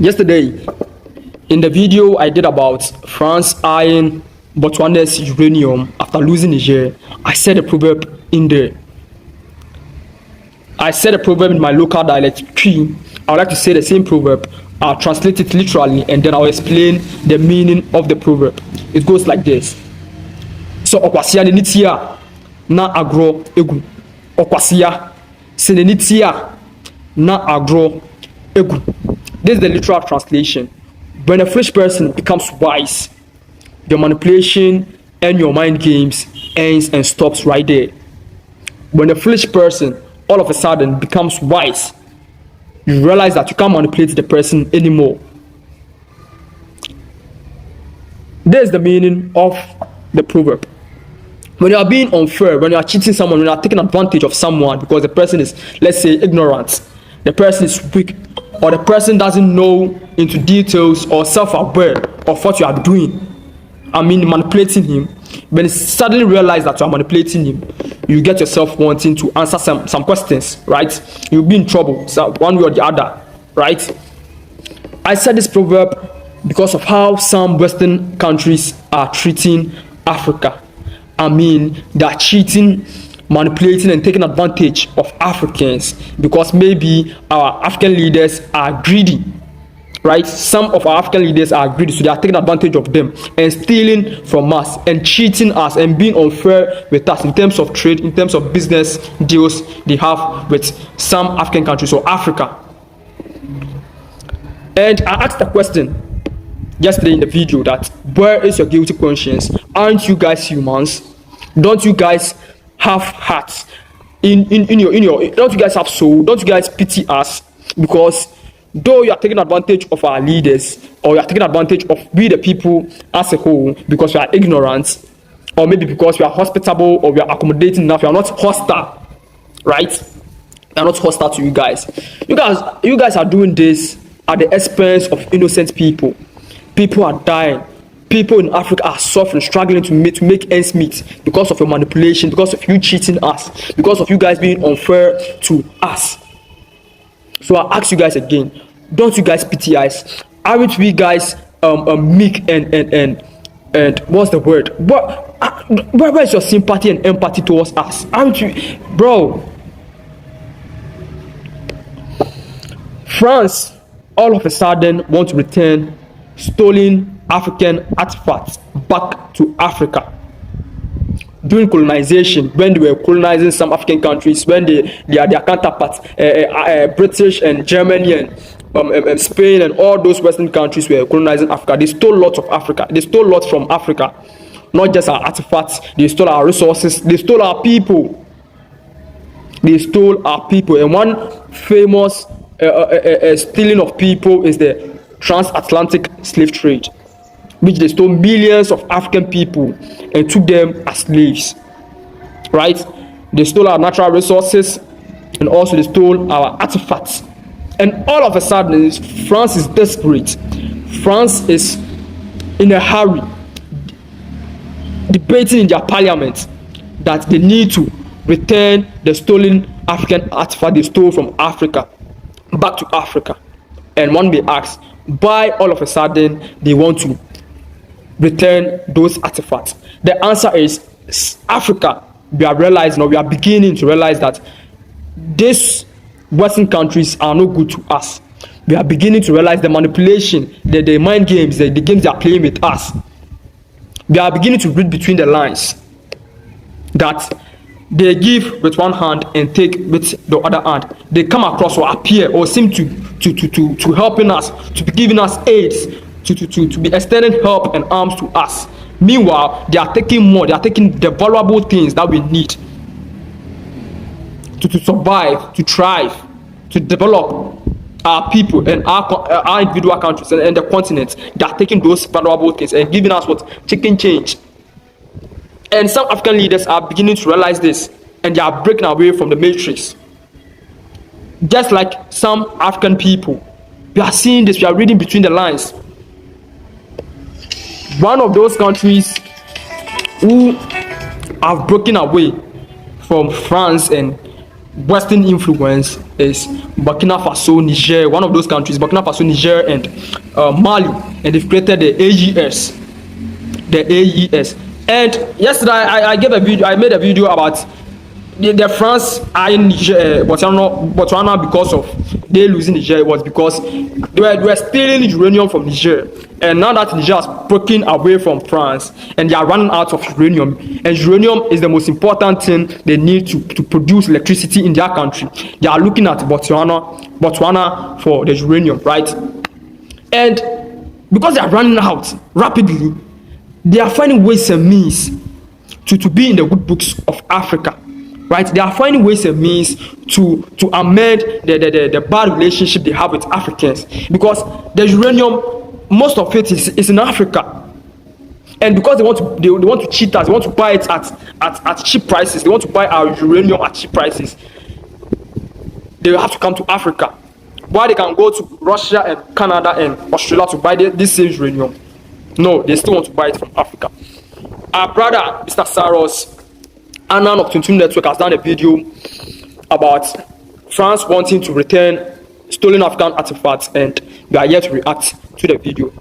Yesterday, in the video I did about France eyeing Botswana's uranium after losing Niger, I said a proverb in there. I said a proverb in my local dialect. I would like to say the same proverb. I'll translate it literally and then I'll explain the meaning of the proverb. It goes like this. So okwasia nitia na agro egu. Okwasia senenitia na agro egu. This is the literal translation. When a foolish person becomes wise, your manipulation and your mind games ends and stops right there. When a foolish person all of a sudden becomes wise, you realize that you can't manipulate the person anymore. There's the meaning of the proverb. When you are being unfair, when you are cheating someone, when you are taking advantage of someone because the person is, let's say, ignorant, the person is weak, or the person doesn't know into details or self-aware of what you are doing, manipulating him, when you suddenly realize that you are manipulating him, you get yourself wanting to answer some questions, right? You'll be in trouble, so one way or the other, right? I said this proverb because of how some Western countries are treating Africa. They are cheating, manipulating, and taking advantage of Africans because maybe our African leaders are greedy, right? Some of our African leaders are greedy, so they are taking advantage of them and stealing from us and cheating us and being unfair with us in terms of trade, in terms of business deals they have with some African countries or Africa. And I asked a question yesterday in the video that where is your guilty conscience? Aren't you guys humans? Don't you guys have hearts in your don't you guys have soul? Don't you guys pity us? Because though you are taking advantage of our leaders, or you are taking advantage of we the people as a whole because we are ignorant, or maybe because we are hospitable or we are accommodating enough, we are not hostile, right? We are not hostile to you guys. You guys are doing this at the expense of innocent people. People are dying. People in Africa are suffering, struggling to make ends meet because of your manipulation, because of you cheating us, because of you guys being unfair to us. So I ask you guys again, don't you guys pity us? Aren't we guys meek and what's the word? Where is your sympathy and empathy towards us? Aren't you, bro? France all of a sudden want to return stolen African artifacts back to Africa. During colonization, when they were colonizing some African countries, when they are their counterparts, British and Germany and Spain and all those Western countries were colonizing Africa, they stole lots of Africa. They stole lots from Africa, not just our artifacts. They stole our resources. They stole our people. They stole our people. And one famous stealing of people is the transatlantic slave trade, which they stole millions of African people and took them as slaves, right? They stole our natural resources and also they stole our artifacts. And all of a sudden, France is desperate. France is in a hurry, debating in their parliament that they need to return the stolen African artifact they stole from Africa back to Africa. And one may ask, why all of a sudden they want to return those artifacts? The answer is Africa. We are realizing, or we are beginning to realize, that these Western countries are no good to us. We are beginning to realize the manipulation, the mind games, the games they are playing with us. We are beginning to read between the lines that they give with one hand and take with the other hand. They come across or appear or seem to helping us, to be giving us aids, to be extending help and arms to us. Meanwhile, they are taking more. They are taking the valuable things that we need to survive, to thrive, to develop our people and our individual countries and the continent. They are taking those valuable things and giving us what? Chicken change. And some African leaders are beginning to realize this, and they are breaking away from the matrix. Just like some African people, we are seeing this, we are reading between the lines. One of those countries who have broken away from France and Western influence is Burkina Faso, Niger, one of those countries, Burkina Faso, Niger, and Mali, and they've created the AES, And yesterday I made a video about the France eyeing Niger, Botswana because of they losing Niger. It was because they were stealing uranium from Niger, and now that Niger has broken away from France and they are running out of uranium, and uranium is the most important thing they need to produce electricity in their country, they are looking at Botswana for the uranium, right? And because they are running out rapidly, they are finding ways and means to be in the good books of Africa. Right, they are finding ways and means to amend the bad relationship they have with Africans, because the uranium, most of it is in Africa, and because they want to cheat us, they want to buy it at cheap prices. They want to buy our uranium at cheap prices. They have to come to Africa, while they can go to Russia and Canada and Australia to buy this same uranium. No, they still want to buy it from Africa. Our brother, Mr. Saros, Anan of Tuntum Network, has done a video about France wanting to return stolen African artifacts, and we are here to react to the video.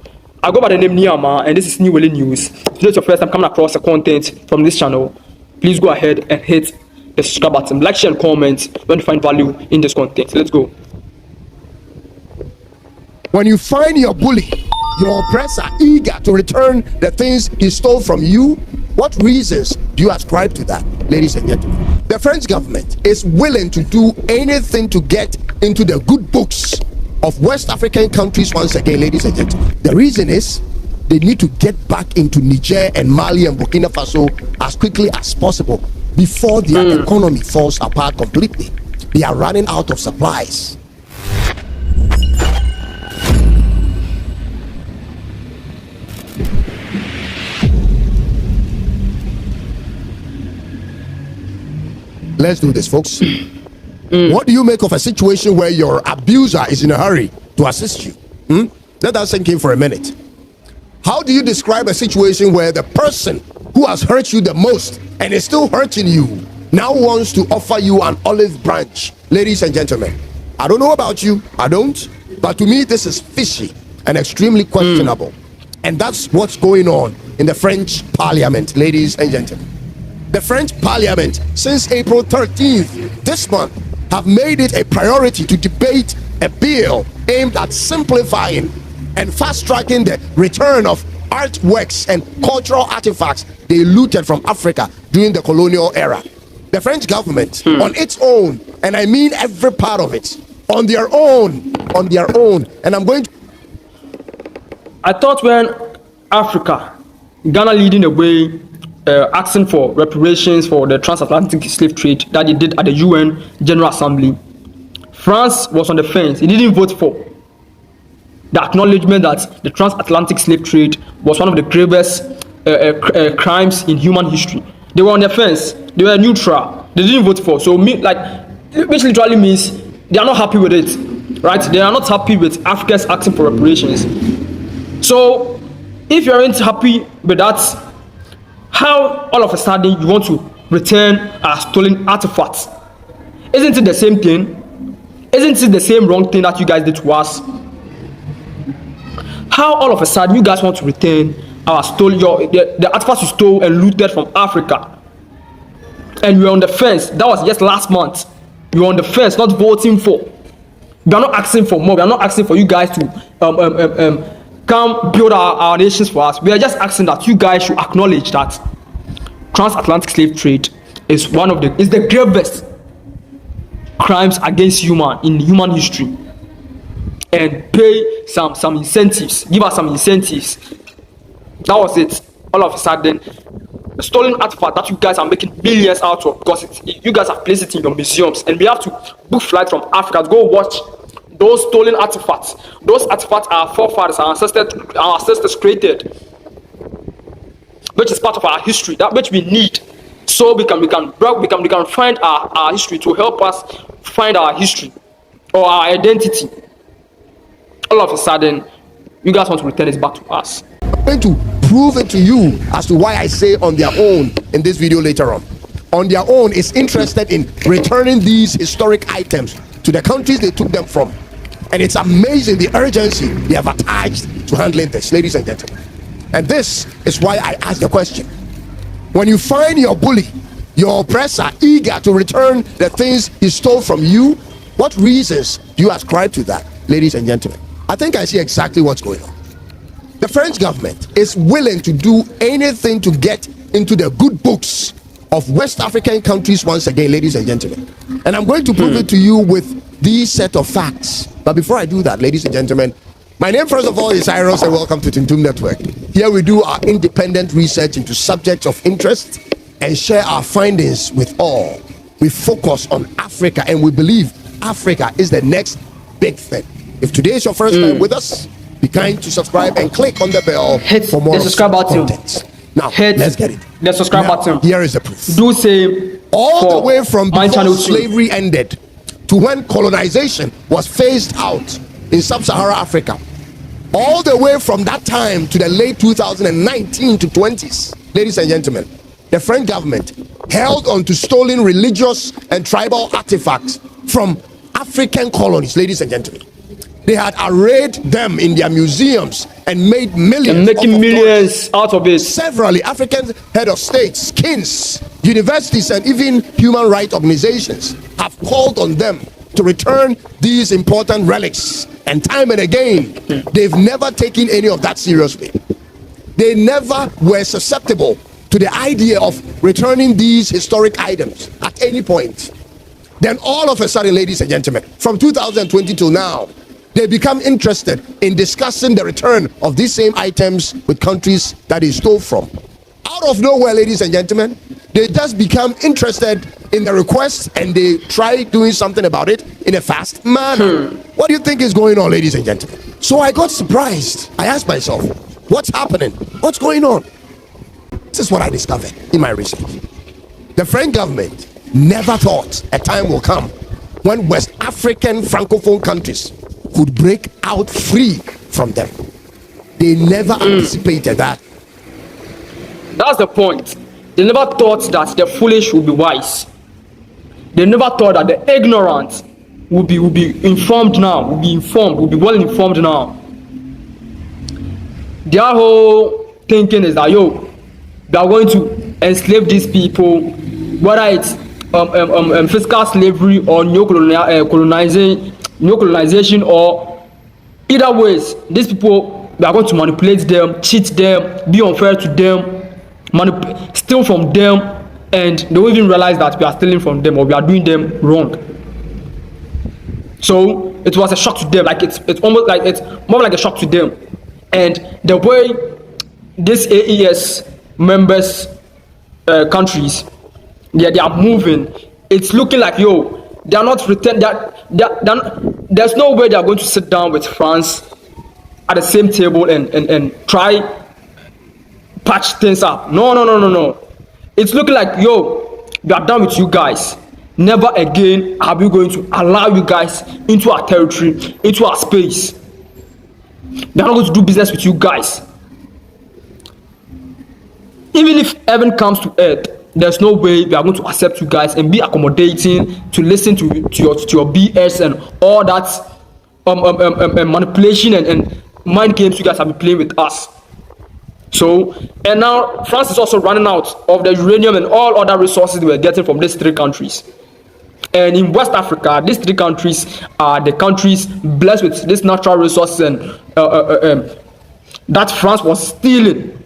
I go by the name Niyama, and this is New Welle News. If this is your first time coming across the content from this channel, please go ahead and hit the subscribe button, like, share, and comment when you find value in this content. Let's go. When you find your bully, your oppressor, eager to return the things he stole from you, what reasons do you ascribe to that, ladies and gentlemen? The French government is willing to do anything to get into the good books of West African countries once again, ladies and gentlemen. The reason is they need to get back into Niger and Mali and Burkina Faso as quickly as possible before their economy falls apart completely. They are running out of supplies. Let's do this, folks. What do you make of a situation where your abuser is in a hurry to assist you? Let that sink in for a minute. How do you describe a situation where the person who has hurt you the most and is still hurting you now wants to offer you an olive branch? Ladies and gentlemen, I don't know about you, I don't, but to me this is fishy and extremely questionable. And that's what's going on in the French parliament, ladies and gentlemen. The French parliament, since April 13th this month, have made it a priority to debate a bill aimed at simplifying and fast-tracking the return of artworks and cultural artifacts they looted from Africa during the colonial era. The French government, on its own, and I mean every part of it, on their own, and I'm going to... I thought when Africa, Ghana leading the way, asking for reparations for the transatlantic slave trade that they did at the UN General Assembly, France was on the fence. It didn't vote for the acknowledgement that the transatlantic slave trade was one of the gravest crimes in human history. They were on the fence. They were neutral. They didn't vote for. So, which literally means they are not happy with it, right? They are not happy with Africans asking for reparations. So, if you aren't happy with that, how all of a sudden you want to return a stolen artifacts? Isn't it the same thing? Isn't it the same wrong thing that you guys did to us? How all of a sudden you guys want to return our the artifacts you stole and looted from Africa? And you're on the fence. That was just last month. You're on the fence, not voting for. We are not asking for more. We are not asking for you guys to come build our nations for us. We are just asking that you guys should acknowledge that transatlantic slave trade is the gravest crimes against human history, and pay some incentives, give us some incentives. That was it. All of a sudden, the stolen artifact that you guys are making billions out of, because you guys have placed it in your museums, and we have to book flights from Africa to go watch those stolen artifacts. Those artifacts our forefathers, our ancestors created, which is part of our history, that which we need, so we can find our history, to help us find our history or our identity. All of a sudden, you guys want to return it back to us. I'm going to prove it to you as to why I say on their own in this video later on. on their own is interested in returning these historic items to the countries they took them from. And it's amazing the urgency they have attached to handling this, ladies and gentlemen. And this is why I ask the question. When you find your bully, your oppressor, eager to return the things he stole from you, what reasons do you ascribe to that, ladies and gentlemen? I think I see exactly what's going on. The French government is willing to do anything to get into the good books of West African countries once again, ladies and gentlemen. And I'm going to prove it to you with these set of facts. But before I do that, ladies and gentlemen, my name first of all is Iros, and welcome to Tintum Network. Here we do our independent research into subjects of interest and share our findings with all. We focus on Africa, and we believe Africa is the next big thing. If today is your first time with us, be kind to subscribe and click on the bell for more the subscribe button. Now, let's get it. The subscribe button. Here is the proof. Do say all the way from before slavery ended to when colonization was phased out in sub-Saharan Africa, all the way from that time to the late 2019 to 20s, ladies and gentlemen, the French government held on to stolen religious and tribal artifacts from African colonies, ladies and gentlemen. They had arrayed them in their museums and made millions. And making millions out of it. Several African head of states, kings, universities, and even human rights organizations have called on them to return these important relics. And time and again, they've never taken any of that seriously. They never were susceptible to the idea of returning these historic items at any point. Then all of a sudden, ladies and gentlemen, from 2020 till now, they become interested in discussing the return of these same items with countries that they stole from. Out of nowhere, ladies and gentlemen, they just become interested in the request and they try doing something about it in a fast manner. What do you think is going on, ladies and gentlemen? So I got surprised. I asked myself, what's happening? What's going on? This is what I discovered in my research. The French government never thought a time will come when West African Francophone countries could break out free from them. They never anticipated that. That's the point. They never thought that the foolish would be wise. They never thought that the ignorant will be informed now, will be well informed now. Their whole thinking is that they are going to enslave these people, whether it's physical slavery or colonization, or either ways, these people, we are going to manipulate them, cheat them, be unfair to them, steal from them, and they won't even realize that we are stealing from them or we are doing them wrong. So it was a shock to them, like it's almost like it's more like a shock to them. And the way this AES members countries they are moving, it's looking like they are not pretend that there's no way they are going to sit down with France at the same table and try patch things up. No. It's looking like we are done with you guys. Never again are we going to allow you guys into our territory, into our space. We are not going to do business with you guys. Even if heaven comes to earth, there's no way we are going to accept you guys and be accommodating to listen to your BS and all that manipulation and mind games you guys have been playing with us. So, and now France is also running out of the uranium and all other resources they were getting from these three countries. And in West Africa, these three countries are the countries blessed with these natural resources and that France was stealing.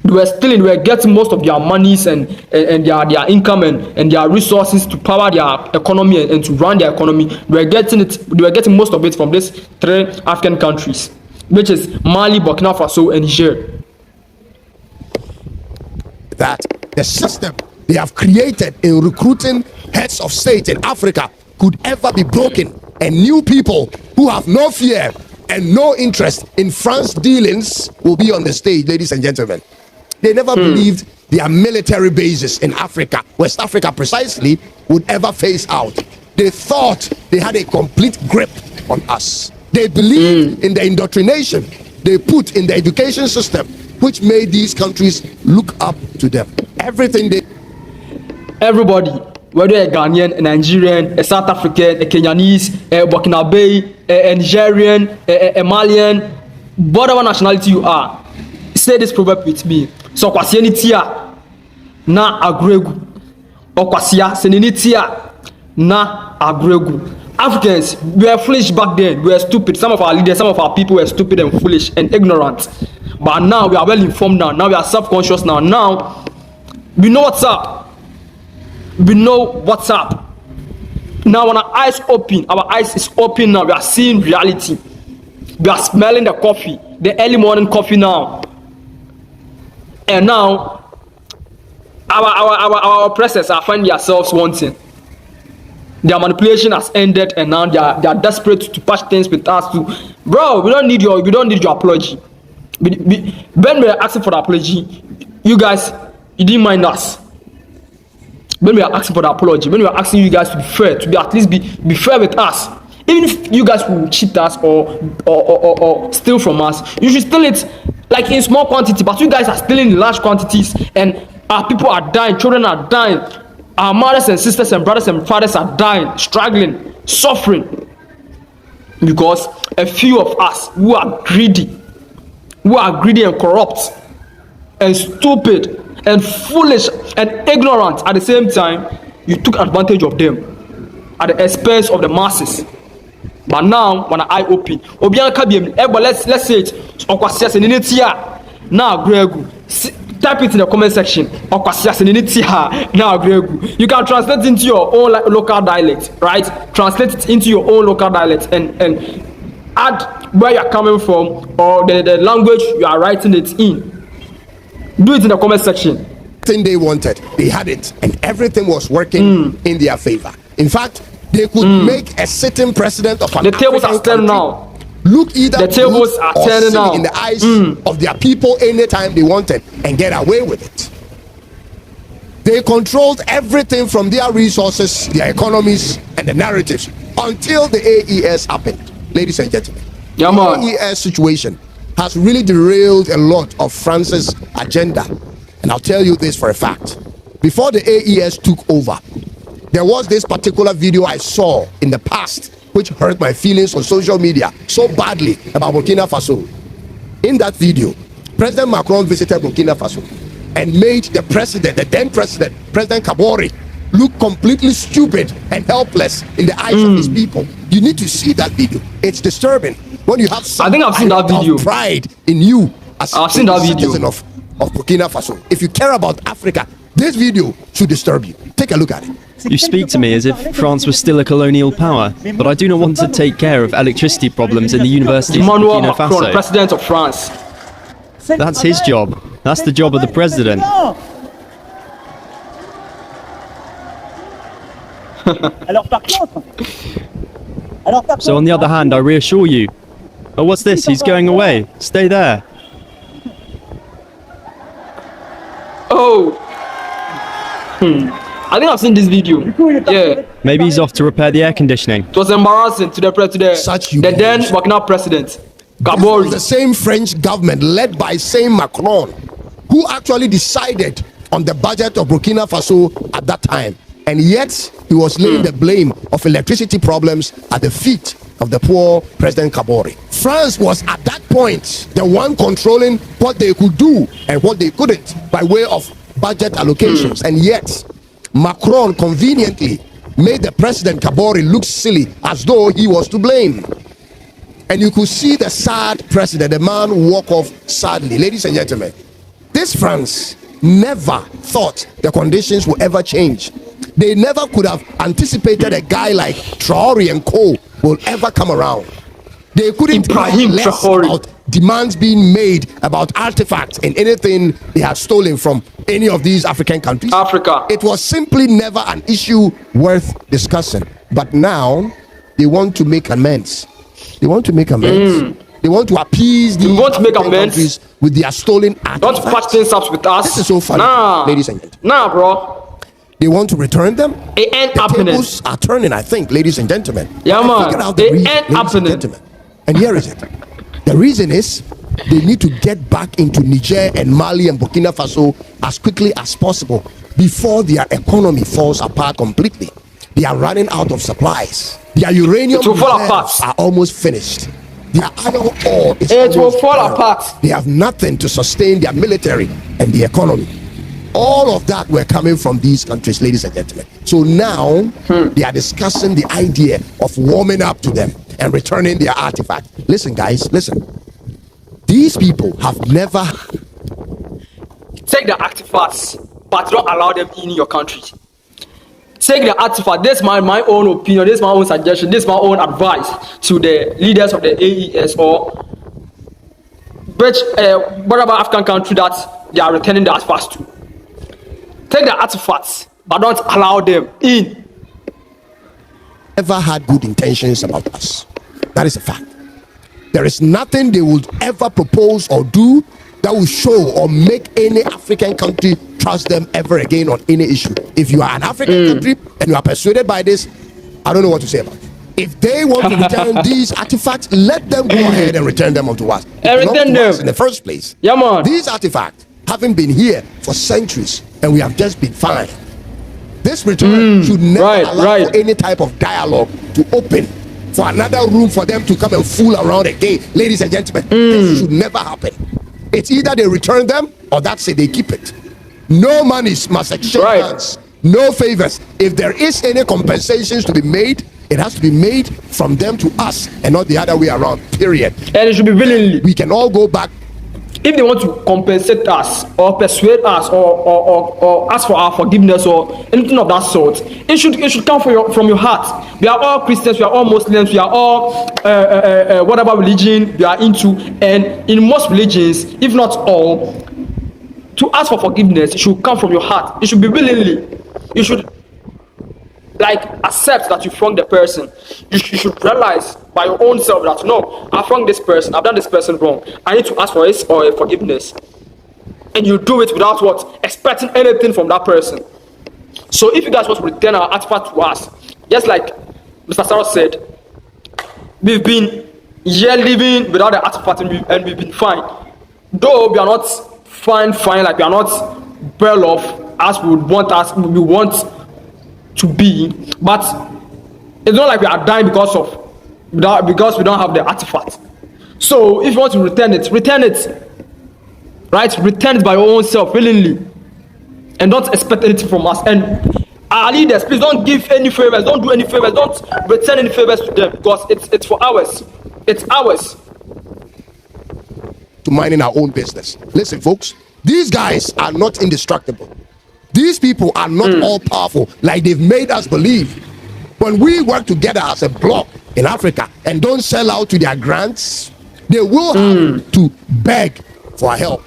They were getting most of their monies and their income and their resources to power their economy and to run their economy. They were getting most of it from these three African countries, which is Mali, Burkina Faso, and Niger. That the system they have created in recruiting heads of state in Africa could ever be broken, and new people who have no fear and no interest in France dealings will be on the stage, ladies and gentlemen. They never believed their military bases in Africa, West Africa precisely, would ever phase out. They thought they had a complete grip on us. They believed in the indoctrination they put in the education system, which made these countries look up to them. Everything they everybody, whether a Ghanaian, a Nigerian, a South African, a Kenyanese, a Burkinabe, a Nigerian, a Malian, whatever nationality you are, say this proverb with me. So kwasieni tia na agregu. Okwasia senini tia na agregu. Africans, we were foolish back then. We were stupid. Some of our leaders, some of our people were stupid and foolish and ignorant. But now we are well informed now. Now we are self-conscious now. Now we know what's up. We know what's up. Now when our eyes open, our eyes is open now. We are seeing reality. We are smelling the coffee, the early morning coffee now. And now our oppressors are finding themselves wanting. Their manipulation has ended, and now they are desperate to patch things with us too. Bro, we don't need your apology. When we were asking for the apology, you guys, you didn't mind us. When we are asking for the apology, when we are asking you guys to be fair, to be at least be fair with us. Even if you guys will cheat us or steal from us, you should steal it like in small quantity. But you guys are stealing in large quantities, and our people are dying, children are dying. Our mothers and sisters and brothers and fathers are dying, struggling, suffering. Because a few of us who are greedy and corrupt and stupid and foolish and ignorant at the same time, you took advantage of them at the expense of the masses. But now, when I open, let's say it. Now, Gregu. Type it in the comment section. You can translate into your own local dialect, right? Translate it into your own local dialect and add where you're coming from or the language you are writing it in. Do it in the comment section. Thing they wanted, they had it, and everything was working in their favor. In fact, they could make a sitting president of an the tables African are turning country now. look either The tables good are or turning silly now. in the eyes of their people anytime they wanted and get away with it. They controlled everything from their resources, their economies, and the narratives until the AES happened. Ladies and gentlemen, Yeah, man. the AES situation has really derailed a lot of France's agenda. And I'll tell you this for a fact. Before the AES took over, there was this particular video I saw in the past which hurt my feelings on social media so badly about Burkina Faso. In that video, President Macron visited Burkina Faso and made the then president, President Kabore, look completely stupid and helpless in the eyes of his people. You need to see that video. It's disturbing when you have some I think I've seen that video. of pride in you as I've seen that video. citizen of Burkina Faso. If you care about Africa, this video should disturb you. Take a look at it. You speak to me as if France was still a colonial power, but I do not want to take care of electricity problems in the universities of Emmanuel Burkina Macron, Faso. President of France. That's his job. That's the job of the president. So on the other hand, I reassure you. Oh, what's this? He's going away. Stay there. Oh. I think I've seen this video. Yeah. Maybe he's off to repair the air conditioning. It was embarrassing to the then Burkina president, The Kabore. same French government led by same Macron who actually decided on the budget of Burkina Faso at that time, and yet he was laying the blame of electricity problems at the feet of the poor President Kabore. France was at that point the one controlling what they could do and what they couldn't by way of budget allocations, and yet Macron conveniently made the President Kabore look silly as though he was to blame. And you could see the sad president, the man walk off sadly. Ladies and gentlemen, this France never thought the conditions would ever change. They never could have anticipated a guy like Traore and Co will ever come around. They couldn't care less about demands being made about artifacts and anything they had stolen from any of these African countries. Africa. It was simply never an issue worth discussing. But now they want to make amends. They want to make amends. They want to appease the want to make African amends countries with their stolen artifacts. Don't patch things up with us. This is so funny, ladies and gentlemen. Nah, bro. They want to return them. It ain't The happening. tables are turning, I think, ladies and gentlemen. Yeah, I man. figured out the It reason, ain't ladies and happening. gentlemen. And here is it. The reason is they need to get back into Niger and Mali and Burkina Faso as quickly as possible before their economy falls apart completely. They are running out of supplies. Their uranium will fall reserves apart. are almost finished. Their iron ore is It will almost fall done. apart. They have nothing to sustain their military and the economy. All of that were coming from these countries, ladies and gentlemen. So now they are discussing the idea of warming up to them and returning their artifact. Listen, guys, listen. These people have never Take the artifacts, but don't allow them in your country. Take the artifact. This is my own opinion. This is my own suggestion. This is my own advice to the leaders of the AES or whatever African country that they are returning the artifacts to. Take the artifacts, but don't allow them in. ever had good intentions about us. That is a fact. There is nothing they would ever propose or do that will show or make any African country trust them ever again on any issue. If you are an African country and you are persuaded by this, I don't know what to say about it. If they want to return these artifacts, let them go ahead and return them unto us. And return them in the first place. Yeah, man. These artifacts haven't been here for centuries, and we have just been fine. This return should never allow for any type of dialogue to open for another room for them to come and fool around again. Ladies and gentlemen, this should never happen. It's either they return them or that's it, they keep it. No monies must exchange hands. No favors. If there is any compensations to be made, it has to be made from them to us and not the other way around, period. And it should be willingly. We can all go back. If they want to compensate us or persuade us or ask for our forgiveness or anything of that sort, it should come from your heart. We are all Christians, we are all Muslims, we are all whatever religion we are into, and in most religions, if not all, to ask for forgiveness, it should come from your heart. It should be willingly. You should accept that you wronged the person. You should realize by your own self that no, I've wronged this person, I've done this person wrong. I need to ask for his or forgiveness. And you do it without expecting anything from that person. So if you guys want to return our artifact to us, just like Mr. Sarah said, we've been here living without the artifact and we've been fine. Though we are not fine, like we are not well off as we want to be, but it's not like we are dying because we don't have the artifact. So if you want to return it, right? Return it by your own self, willingly, and don't expect anything from us. And our leaders, please don't give any favors, don't do any favors, don't return any favors to them, because it's for ours. It's ours. To minding our own business. Listen, folks, these guys are not indestructible. These people are not all powerful like they've made us believe. When we work together as a bloc in Africa and don't sell out to their grants, they will have to beg for help.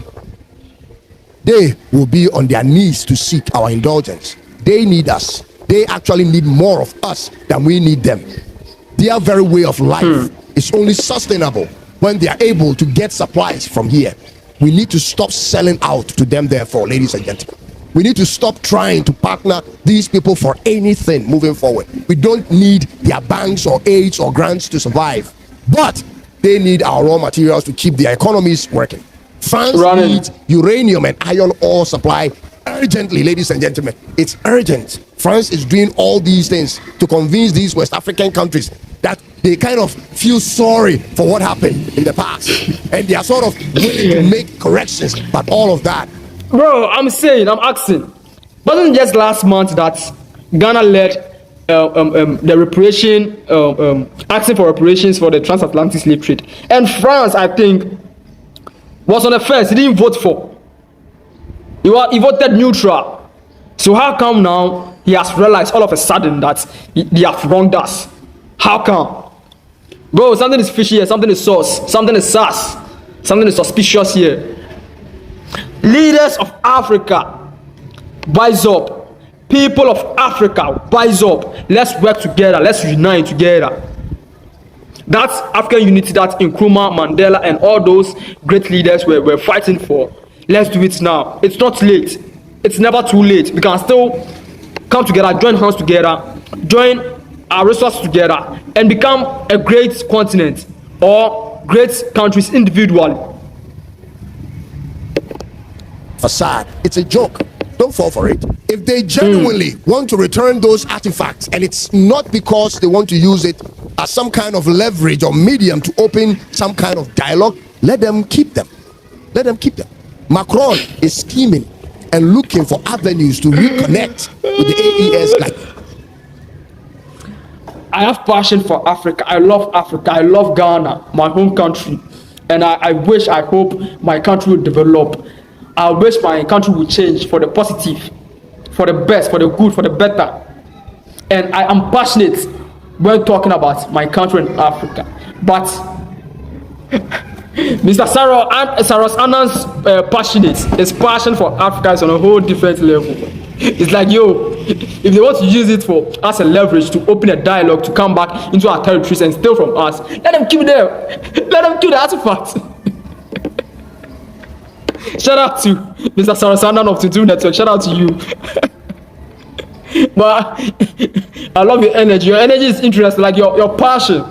They will be on their knees to seek our indulgence. They need us. They actually need more of us than we need them. Their very way of life is only sustainable when they are able to get supplies from here. We need to stop selling out to them, therefore, ladies and gentlemen. We need to stop trying to partner these people for anything moving forward. We don't need their banks or aids or grants to survive, but they need our raw materials to keep their economies working. France needs uranium and iron ore supply urgently, ladies and gentlemen. It's urgent. France is doing all these things to convince these West African countries that they kind of feel sorry for what happened in the past, and they are sort of willing to make corrections, but all of that. Bro, I'm asking. Wasn't just last month that Ghana led the reparation, asking for reparations for the transatlantic slave trade, and France, I think, was on the fence. He didn't vote for. He voted neutral. So how come now he has realized all of a sudden that they have wronged us? How come? Bro, something is fishy here. Something is sus. Something is sus. Something is suspicious here. Leaders of Africa, rise up. People of Africa, rise up. Let's work together. Let's unite together. That's African unity that Nkrumah, Mandela, and all those great leaders were fighting for. Let's do it now. It's not late. It's never too late. We can still come together, join hands together, join our resources together, and become a great continent or great countries individually. Facade. It's a joke. Don't fall for it. If they genuinely want to return those artifacts, and it's not because they want to use it as some kind of leverage or medium to open some kind of dialogue, let them keep them. Let them keep them. Macron is scheming and looking for avenues to reconnect with the AES. I have passion for Africa. I love Africa. I love Ghana, my home country. And I hope my country will develop. I wish my country will change for the positive, for the best, for the good, for the better. And I am passionate when talking about my country and Africa. But Mr. Saros Anan's his passion for Africa is on a whole different level. It's like, yo, if they want to use it as a leverage to open a dialogue to come back into our territories and steal from us, let them keep them. Let them keep the artifacts. Shout out to Mr. Saros Anan of Tutu Network. Shout out to you. But I love your energy. Your energy is interesting, like your passion.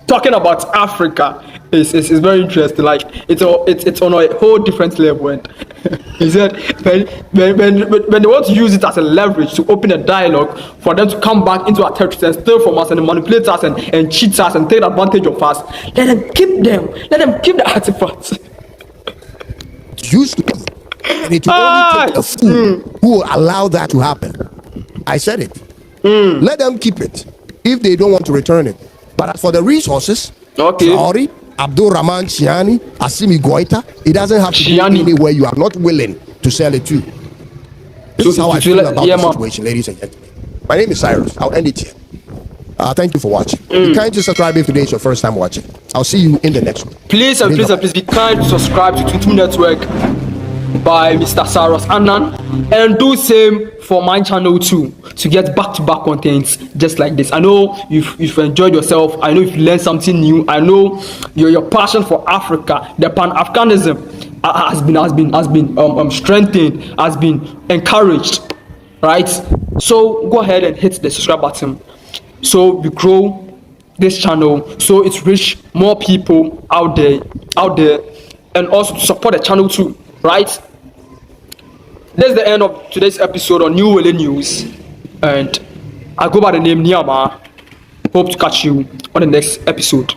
Talking about Africa is very interesting. Like it's on a whole different level. And he said when they want to use it as a leverage to open a dialogue for them to come back into our territory and steal from us and manipulate us and cheat us and take advantage of us, let them keep them. Let them keep the artifacts. Used to be, and it will only take a fool who will allow that to happen. I said it. Let them keep it if they don't want to return it. But as for the resources, Traore, Abdul Rahman Chiani, Assimi Goita, it doesn't have to be anywhere you are not willing to sell it to. This is how I feel about the situation, ladies and gentlemen. My name is Cyrus. I'll end it here. Thank you for watching. Be kind to subscribe if today is your first time watching. I'll see you in the next one. Please be kind to subscribe to Tutu Network by Mr. Saros Anan, and do same for my channel too, to get back-to-back contents just like this. I know you've enjoyed yourself. I know you've learned something new. I know your passion for Africa, the Pan-Africanism has been strengthened, has been encouraged, right? So go ahead and hit the subscribe button so we grow this channel, so it's reach more people out there, and also to support the channel too, right? That's the end of today's episode on New Wele News, and I go by the name Niama. Hope to catch you on the next episode.